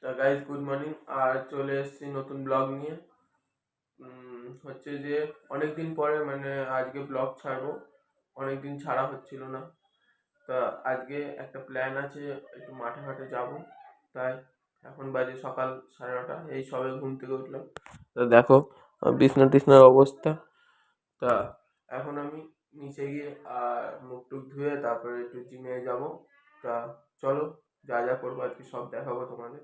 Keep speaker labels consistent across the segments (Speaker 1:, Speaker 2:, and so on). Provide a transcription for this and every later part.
Speaker 1: তা guys good morning. আর চলে এসেছি নতুন ব্লগ নিয়ে। হচ্ছে যে অনেকদিন পরে মানে আজকে ব্লগ ছাড়বো, অনেকদিন ছাড়া হচ্ছিল না। তা আজকে একটা প্ল্যান আছে, একটু মাঠে ঘাটে যাবো। তাই এখন বাজে সকাল 9:30, এই সবে ঘুম থেকে উঠলাম। তা দেখো বিছনা টিছনার অবস্থা। তা এখন আমি নিচে গিয়ে আর মুখ টুক ধুয়ে তারপরে একটু জিমে যাবো। তা চলো, যা যা করবো আর কি সব দেখাবো তোমাদের।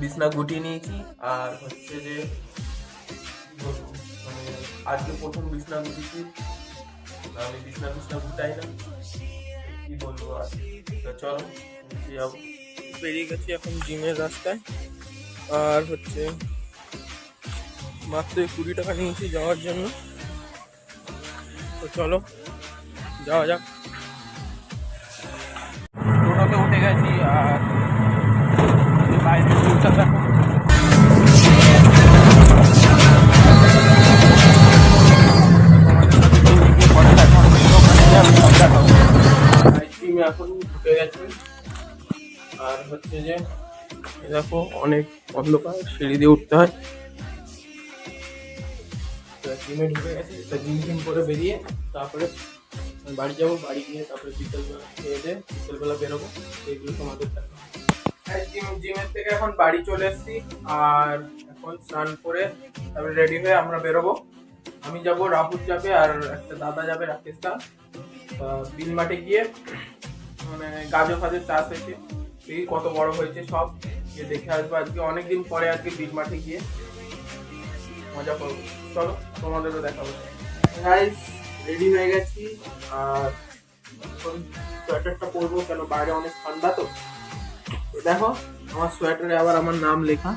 Speaker 1: বিছনা গুটিয়ে নিয়েছি আর হচ্ছে যে মানে আজকে প্রথম বিছনা গুটিয়েছি। আমি বিছনা গুটাই না, কি বলবো আর। তো চলো বেরিয়ে গেছি এখন জিমের রাস্তায়। আর হচ্ছে মাত্র 20 টাকা নিয়েছি যাওয়ার জন্য। তো চলো যাওয়া যাক। টোটোতে উঠে গেছি আর বাইরে ভিউটা দেখো। এখন ঢুকে গেছি আর হচ্ছে যে দেখো অনেক অন্ধকার, সিঁড়ি দিয়ে উঠতে হয়। জিমে ঢুকে গেছি, জিম করে বেরিয়ে তারপরে বাড়ি যাবো। বাড়ি গিয়ে তারপরে বিকেলবেলা খেয়ে দিয়ে বিকেলবেলা বেরোবো, এইগুলো তোমাদের দেখাবো। জিমের থেকে এখন বাড়ি চলে এসেছি আর এখন স্নান করে তারপরে রেডি হয়ে আমরা বেরোবো। আমি যাব, রাহুল যাবে আর একটা দাদা যাবে, রাকেশ দা। বিল মাঠে গিয়ে মানে গাজর ফাজর চাষ হয়েছে, এই কত বড় হয়েছে সব গিয়ে দেখে আসবো। আজকে অনেকদিন পরে আজকে বিল মাঠে গিয়ে মজা করবো। চলো তোমাদেরও দেখাবো। গাইস রেডি হয়ে গেছি আর এখন সোয়েটারটা পরবো, কেন বাইরে অনেক ঠান্ডা। তো দেখো আমার সোয়েটারে আবার আমার নাম লেখা।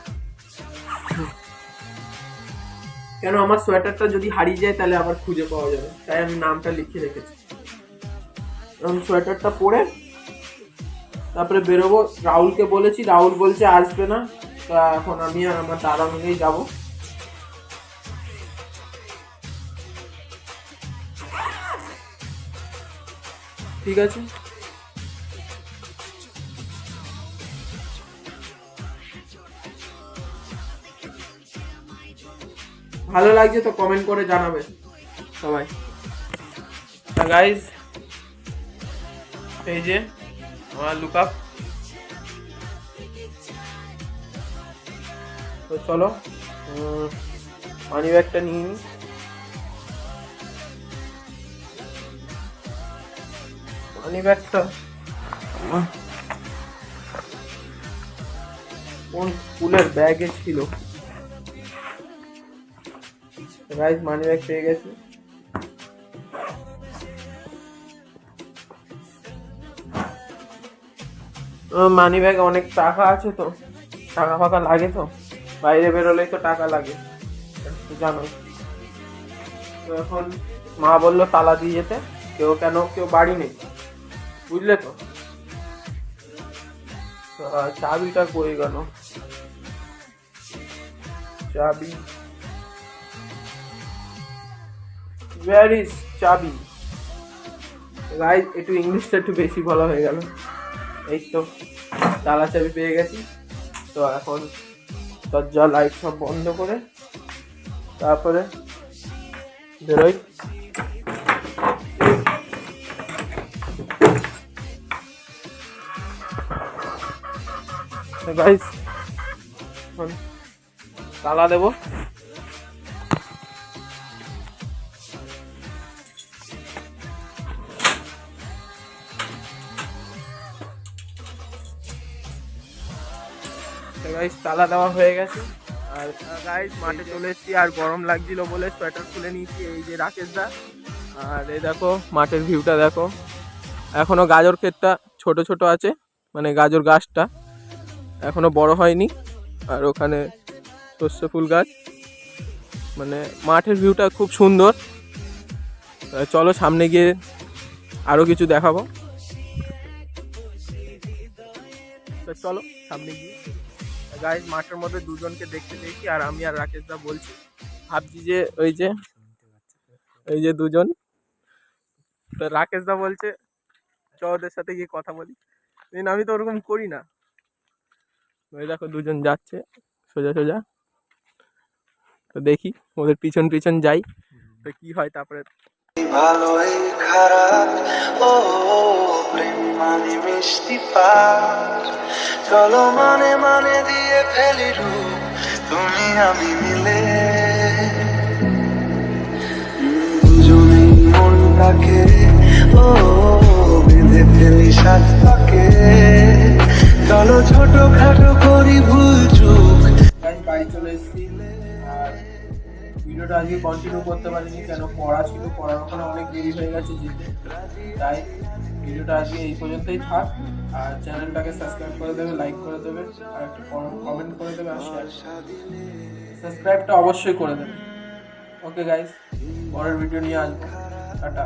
Speaker 1: কেন আমার সোয়েটারটা যদি হারিয়ে যায় তাহলে আবার খুঁজে পাওয়া যাবে, তাই আমি নামটা লিখে রেখেছি। আমি সোয়েটারটা পরে তারপরে বেরোবো। রাহুলকে বলেছি, রাহুল বলছে আসবে না। তা এখন আমি আর আমার দাদা মিলেই যাবো। ঠিক আছে, ভালো লাগছে তো কমেন্ট করে জানাবে সবাই। গাইজ এই যে আমার লুকআপ। তো চলো মানি ব্যাগটা নিয়ে নিই। মানি ব্যাগটা কোন স্কুলের ব্যাগে ছিল। গাইজ মানি ব্যাগ পেয়ে গেছি। মানি ব্যাগে অনেক টাকা আছে, তো টাকা ফাঁকা লাগে, তো বাইরে বেরোলেই তো টাকা লাগে জানো। তো এখন মা বললো তালা দিয়ে যেতে, কেউ বাড়ি নেই, বুঝলে তো। চাবিটা কই গেল, চাবি where is চাবি। গাইস একটু ইংলিশটা একটু বেশি বলা হয়ে গেল। এই তো তালা চাবি পেয়ে গেছি। তো এখন দরজা লাইট সব বন্ধ করে তারপরে বেরোই। গাইস এখন তালা দেবো। গাইস তালা দেওয়া হয়ে গেছে আর গাইস মাঠে চলে এসেছি আর গরম লাগছিল বলে সোয়েটার খুলে নিয়েছি। এই যে রাকেশ দা, আর এই দেখো মাঠের ভিউটা দেখো। এখনো গাজর ক্ষেতটা ছোট ছোট আছে, মানে গাজর গাছটা এখনো বড় হয়নি। আর ওখানে সর্ষে ফুল গাছ, মানে মাঠের ভিউটা খুব সুন্দর। চলো সামনে গিয়ে আরো কিছু দেখাবো। চলো সামনে গিয়ে গাইস মাঠের মধ্যে দুজনকে দেখতে পেয়েছি, আর আমি আর রাকেশ দা বলছি, ভাবছি যে ওই যে দুজন, তো রাকেশ দা বলছে চ ওদের সাথে গিয়ে কথা বলি, আমি তো ওরকম করি না। ওই দেখো দুজন যাচ্ছে সোজা সোজা, তো দেখি ওদের পিছন পিছন যাই তো কি হয় তারপরে।
Speaker 2: ভালোই খারাপ ও প্রেম মানে মিষ্টি পার, চলো মানে মানে দিয়ে ফেলি রূপ তুমি আমি মিলে, দুজনেই মনটাকে ও বেঁধে ফেলি সাত পাকে, চলো ছোট খাটো করি ভুল চুক।
Speaker 1: বাড়ি চলে এসেছি, আর ভিডিওটা আজকে কন্টিনিউ করতে পারিনি, কেন পড়া ছিল, পড়ার ওখানে অনেক দেরি হয়ে গেছে যেতে, তাই ভিডিওটা আজকে এই পর্যন্তই থাক। আর চ্যানেলটাকে সাবস্ক্রাইব করে দেবে, লাইক করে দেবে, আর একটা কমেন্ট করে দেবে, আর শেয়ার, সাবস্ক্রাইবটা অবশ্যই করে দেবে। ওকে গাইস, পরের ভিডিও নিয়ে আসবো, টাটা।